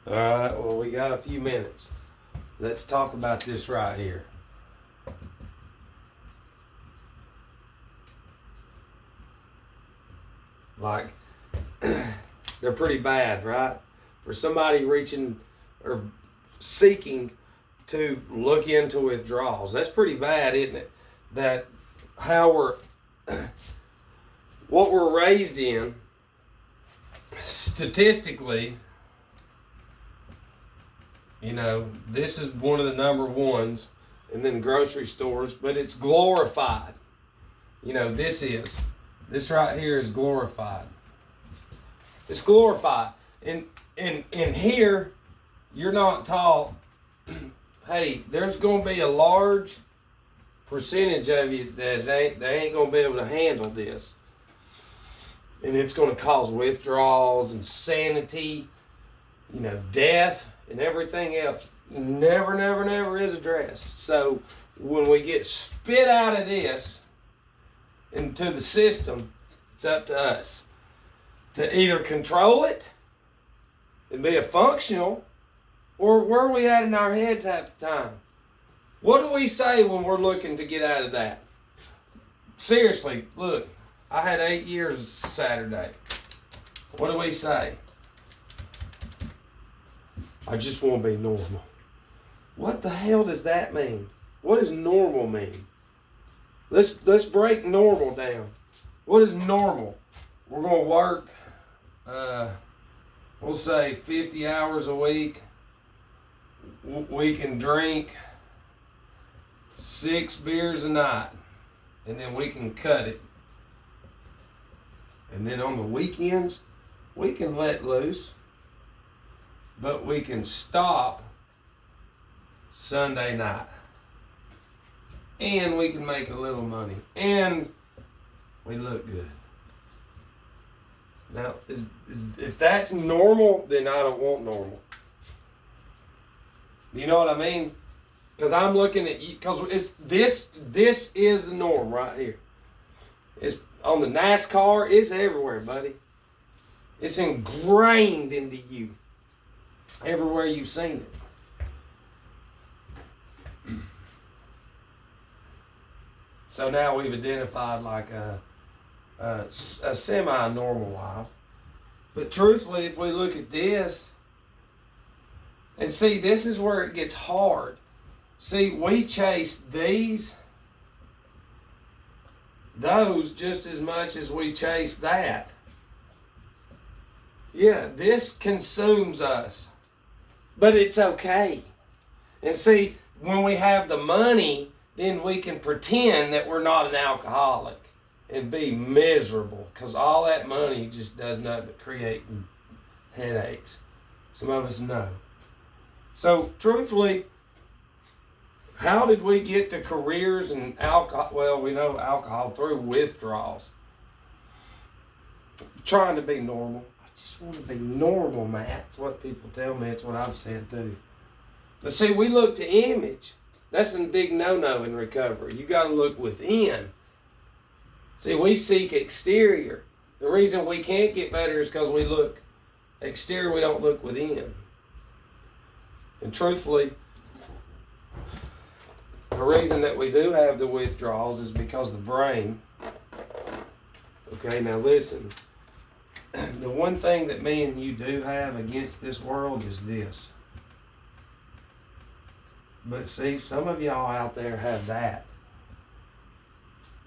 All right, well, we got a few minutes. Let's talk about this right here. Like, they're pretty bad, right? For somebody reaching or seeking to look into withdrawals, that's pretty bad, isn't it? That how what we're raised in, statistically, this is one of the number ones, and then grocery stores, but it's glorified. This right here is glorified. It's glorified. And here, you're not taught, hey, there's going to be a large percentage of you that ain't going to be able to handle this. And it's going to cause withdrawals, insanity, death, and everything else. Never is addressed. So when we get spit out of this into the system, it's up to us to either control it and be a functional, or where are we at in our heads half the time? What do we say when we're looking to get out of that? Seriously, look, I had 8 years Saturday. What do we say? I just want to be normal. What the hell does that mean? What does normal mean? Let's break normal down. What is normal? We're going to work, we'll say 50 hours a week. We can drink 6 beers a night, and then we can cut it. And then on the weekends, we can let loose, but we can stop Sunday night. And we can make a little money. And we look good. Now, if that's normal, then I don't want normal. You know what I mean? Because I'm looking at you, because this is the norm right here. It's on the NASCAR, it's everywhere, buddy. It's ingrained into you. Everywhere you've seen it. So now we've identified like a semi-normal life. But truthfully, if we look at this, and see, this is where it gets hard. See, we chase those just as much as we chase that. Yeah, this consumes us. But it's okay. And see, when we have the money, then we can pretend that we're not an alcoholic and be miserable, because all that money just does nothing but create headaches. Some of us know. So, truthfully, how did we get to careers and alcohol? Well, we know alcohol through withdrawals. Trying to be normal. I just want to be normal, Matt. It's what people tell me. It's what I've said too. But see, we look to image. That's a big no-no in recovery. You got to look within. See, we seek exterior. The reason we can't get better is because we look exterior, we don't look within. And truthfully, the reason that we do have the withdrawals is because the brain, okay, now listen, the one thing that me and you do have against this world is this. But see, some of y'all out there have that.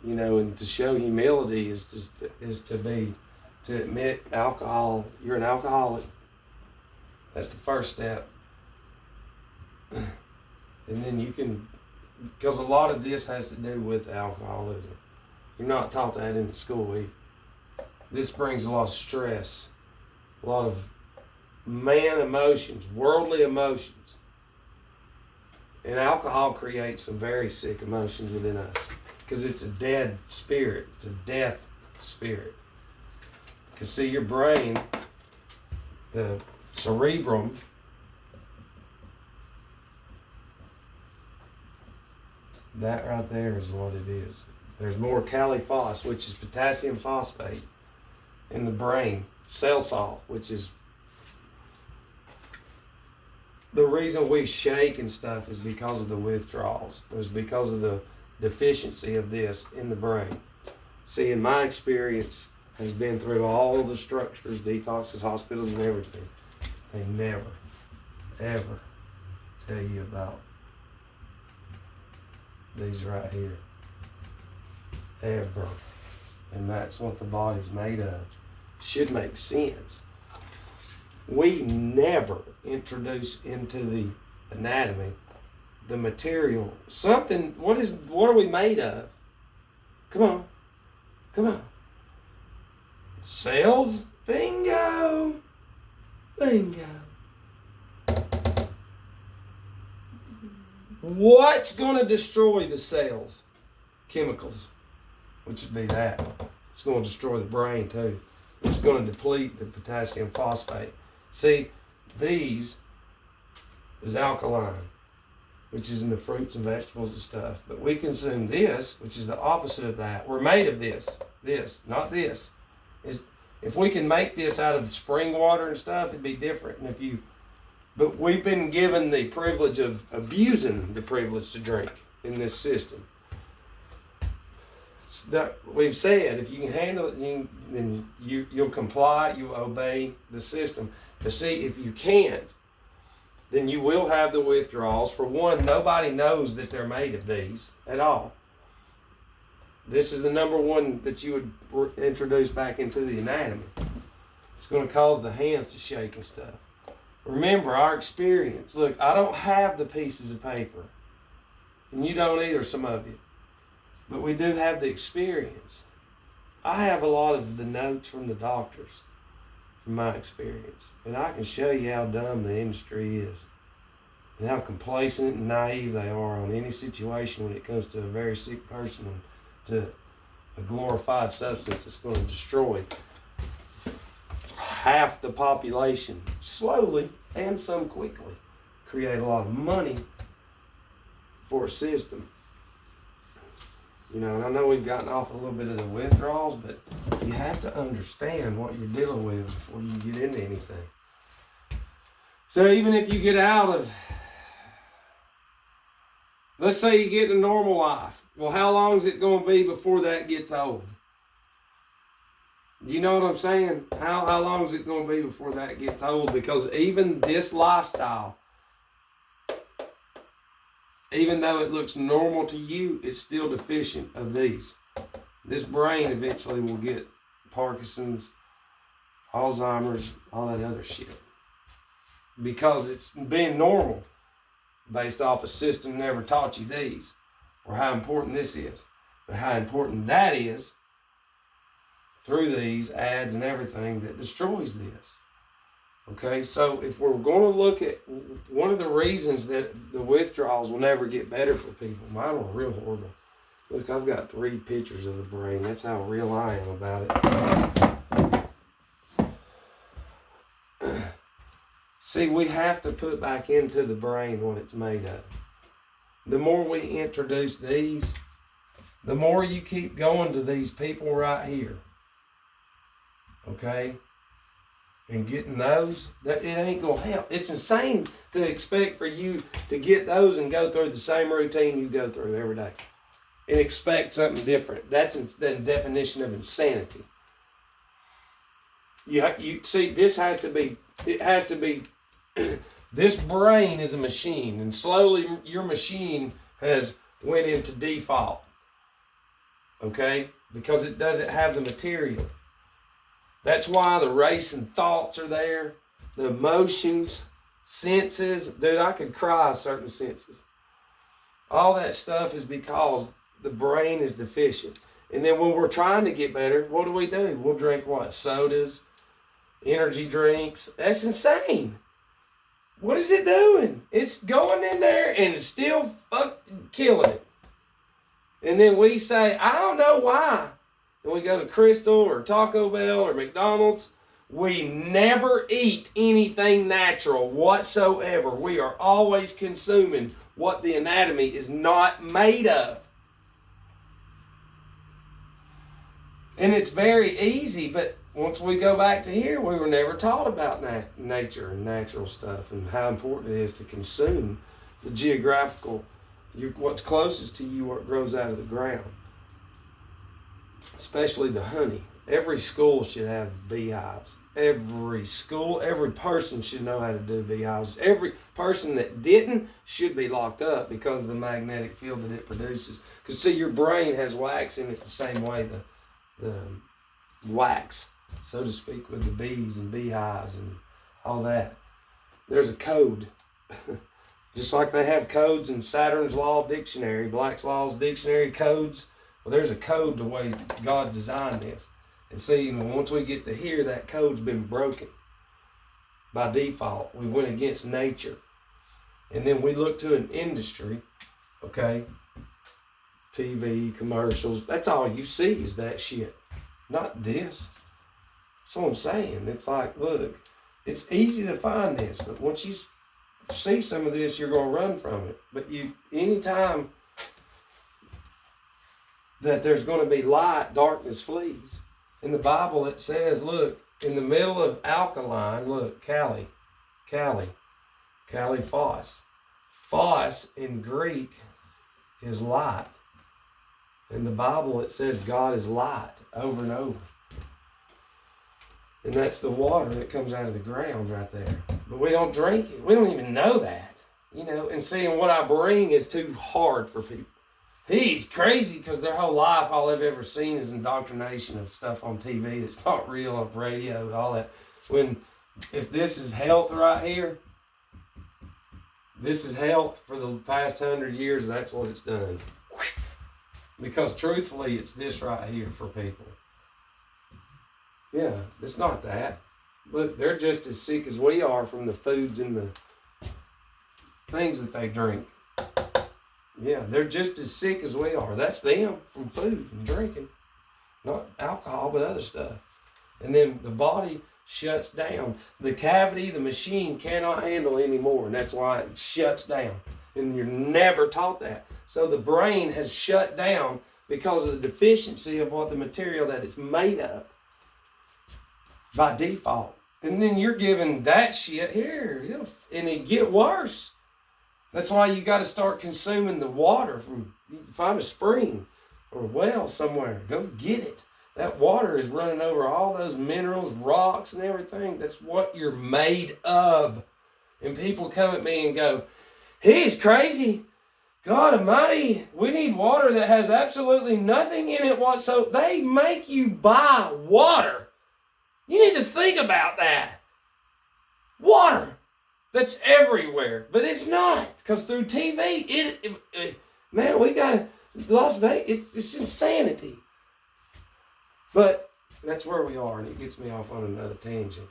And to show humility is to admit alcohol. You're an alcoholic. That's the first step. And then you can, because a lot of this has to do with alcoholism. You're not taught that in school either. This brings a lot of stress, a lot of man emotions, worldly emotions. And alcohol creates some very sick emotions within us, because it's a dead spirit. It's a death spirit. Because see, your brain, the cerebrum, that right there is what it is. There's more caliphos, which is potassium phosphate, in the brain. Cell salt, which is the reason we shake and stuff is because of the withdrawals. It's because of the deficiency of this in the brain. See, in my experience, has been through all the structures, detoxes, hospitals, and everything. They never, ever tell you about these right here. Ever. And that's what the body's made of. Should make sense. We never introduce into the anatomy the material, something. What are we made of? Come on. Cells? Bingo. What's going to destroy the cells? Chemicals, which would be that. It's going to destroy the brain too. It's going to deplete the potassium phosphate. See, these is alkaline, which is in the fruits and vegetables and stuff. But we consume this, which is the opposite of that. We're made of this, not this. If we can make this out of spring water and stuff, it'd be different. But we've been given the privilege of abusing the privilege to drink in this system. We've said if you can handle it, then you'll comply, you'll obey the system. But see, if you can't, then you will have the withdrawals. For one, nobody knows that they're made of these at all. This is the number one that you would introduce back into the anatomy. It's going to cause the hands to shake and stuff. Remember our experience. Look, I don't have the pieces of paper, and you don't either, some of you. But we do have the experience. I have a lot of the notes from the doctors, from my experience. And I can show you how dumb the industry is and how complacent and naive they are on any situation when it comes to a very sick person and to a glorified substance that's going to destroy half the population slowly and some quickly. Create a lot of money for a system. You know, and I know we've gotten off a little bit of the withdrawals, but you have to understand what you're dealing with before you get into anything. So even if you get out of, let's say you get a normal life. Well, how long is it going to be before that gets old? Do you know what I'm saying? How long is it going to be before that gets old? Because even this lifestyle, even though it looks normal to you, it's still deficient of these. This brain eventually will get Parkinson's, Alzheimer's, all that other shit. Because it's being normal based off a system never taught you these, or how important this is. But how important that is through these ads and everything that destroys this. Okay, so if we're going to look at one of the reasons that the withdrawals will never get better for people, mine were real horrible. Look, I've got 3 pictures of the brain. That's how real I am about it. See, we have to put back into the brain what it's made of. The more we introduce these, the more you keep going to these people right here. Okay? And getting those, that it ain't gonna help. It's insane to expect for you to get those and go through the same routine you go through every day and expect something different. That's the definition of insanity. You see, this has to be. It has to be. This brain is a machine, and slowly your machine has went into default. Okay, because it doesn't have the material. That's why the racing thoughts are there, the emotions, senses. Dude, I could cry certain senses. All that stuff is because the brain is deficient. And then when we're trying to get better, what do? We'll drink what? Sodas, energy drinks. That's insane. What is it doing? It's going in there and it's still fucking killing it. And then we say, I don't know why. And we go to Crystal or Taco Bell or McDonald's. We never eat anything natural whatsoever. We are always consuming what the anatomy is not made of. And it's very easy, but once we go back to here, we were never taught about nature and natural stuff and how important it is to consume the geographical, what's closest to you, what grows out of the ground, especially the honey. Every school should have beehives. Every school, every person should know how to do beehives. Every person that didn't should be locked up because of the magnetic field that it produces. Because see, your brain has wax in it the same way the wax, so to speak, with the bees and beehives and all that. There's a code. Just like they have codes in Saturn's Law Dictionary, Black's Law's Dictionary codes. Well, there's a code the way God designed this. And see, once we get to here, that code's been broken. By default, we went against nature. And then we look to an industry, okay? TV, commercials, that's all you see is that shit. Not this. That's what I'm saying. It's like, look, it's easy to find this, but once you see some of this, you're going to run from it. But anytime that there's going to be light, darkness flees. In the Bible, it says, look, in the middle of alkaline, look, Kali, phos. Phos in Greek is light. In the Bible, it says God is light over and over. And that's the water that comes out of the ground right there. But we don't drink it. We don't even know that. And seeing what I bring is too hard for people. He's crazy because their whole life, all they've ever seen is indoctrination of stuff on TV that's not real, on radio, all that. If this is health right here, this is health for the past 100 years, that's what it's done. Because truthfully, it's this right here for people. Yeah, it's not that. But they're just as sick as we are from the foods and the things that they drink. Yeah, they're just as sick as we are. That's them from food and drinking. Not alcohol, but other stuff. And then the body shuts down. The cavity, the machine cannot handle anymore. And that's why it shuts down. And you're never taught that. So the brain has shut down because of the deficiency of what the material that it's made of. By default. And then you're giving that shit here. And it get worse. That's why you got to start consuming the water from, find a spring or a well somewhere. Go get it. That water is running over all those minerals, rocks, and everything. That's what you're made of. And people come at me and go, he's crazy. God Almighty, we need water that has absolutely nothing in it whatsoever. They make you buy water. You need to think about that. Water. That's everywhere, but it's not, because through TV, man, we got Las Vegas. It's insanity. But that's where we are, and it gets me off on another tangent,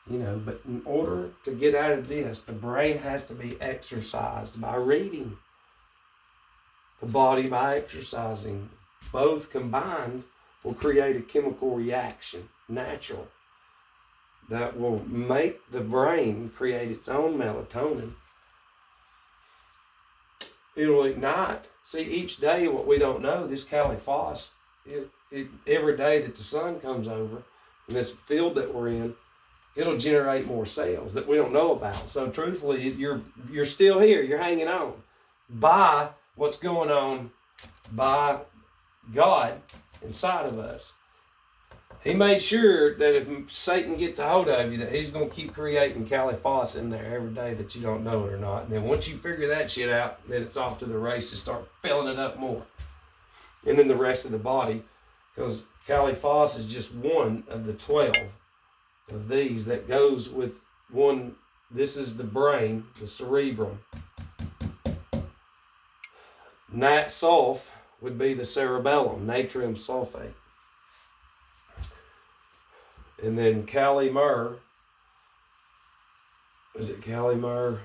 But in order to get out of this, the brain has to be exercised by reading, the body by exercising. Both combined will create a chemical reaction, natural, that will make the brain create its own melatonin. It'll ignite. See, each day, what we don't know, this Kali phos, every day that the sun comes over, in this field that we're in, it'll generate more cells that we don't know about. So truthfully, you're still here. You're hanging on by what's going on by God inside of us. He made sure that if Satan gets a hold of you, that he's going to keep creating Kali phos in there every day that you don't know it or not. And then once you figure that shit out, then it's off to the races. Start filling it up more. And then the rest of the body, because Kali phos is just one of the 12 of these that goes with one. This is the brain, the cerebrum. Nat sulf would be the cerebellum, natrium sulfate. And then Kali myrrh, is it Kali myrrh?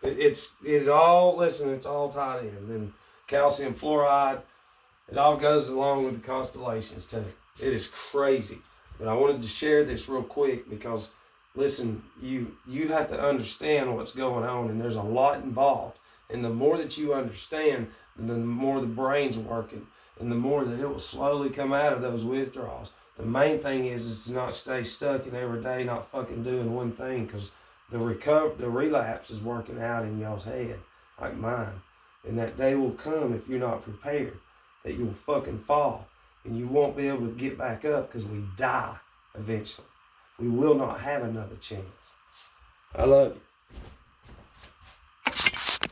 It's all, listen, it's all tied in. Then calcium fluoride, it all goes along with the constellations too. It is crazy. But I wanted to share this real quick because, listen, you have to understand what's going on, and there's a lot involved. And the more that you understand, the more the brain's working. and the more that it will slowly come out of those withdrawals. The main thing is to not stay stuck in every day, not fucking doing one thing, because the relapse is working out in y'all's head, like mine. And that day will come if you're not prepared, that you'll fucking fall, and you won't be able to get back up because we die eventually. We will not have another chance. I love you.